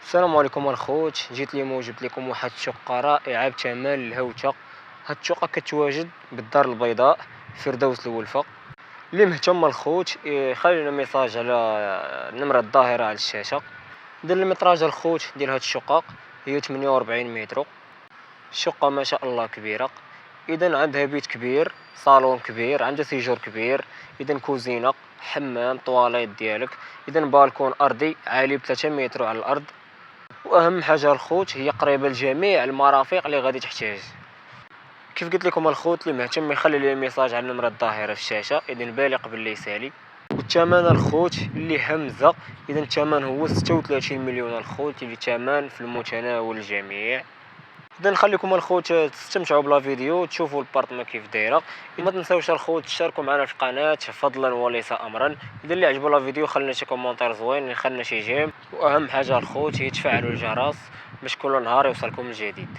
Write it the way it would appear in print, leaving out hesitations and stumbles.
السلام عليكم الخوت، جيت اليوم وجبت لكم واحد الشقة رائعة بثمن الهوتة. هاد الشقة كتواجد بالدار البيضاء فردوس الولفة. اللي مهتم الخوت يخلي لنا ميساج على النمرة الظاهرة على الشاشة. دير المتراج الخوت ديال هاد الشقق هي 48 متر. الشقة ما شاء الله كبيرة، اذا عندها بيت كبير، صالون كبير، عندها سيجور كبير، اذا كوزينة، حمام، طواليت ديالك، اذا بالكون ارضي عالي ب3 متر على الارض. واهم حاجه الخوت هي قريبه لجميع المرافق اللي غادي تحتاج. كيف قلت لكم الخوت اللي مهتم يخلي لي ميساج على النمره الظاهره في الشاشه، اذا بالغ باللي يسالي. والثمن الخوت اللي همزه، اذا الثمن هو 36 مليون الخوت، اللي ثمن في المتناول الجميع. اذا نخليكم الخوت تستمتعوا بلا فيديو، تشوفوا البارطمه كيف دايره. ما تنساوش الخوت تشاركوا معنا في القناه فضلا وليس امرا. اذا اللي عجبو لا فيديو خلينا شي كومونتير زوين، خلينا شي جيم، واهم حاجه الخوت هي تفعلوا الجرس باش كل نهار يوصلكم الجديد.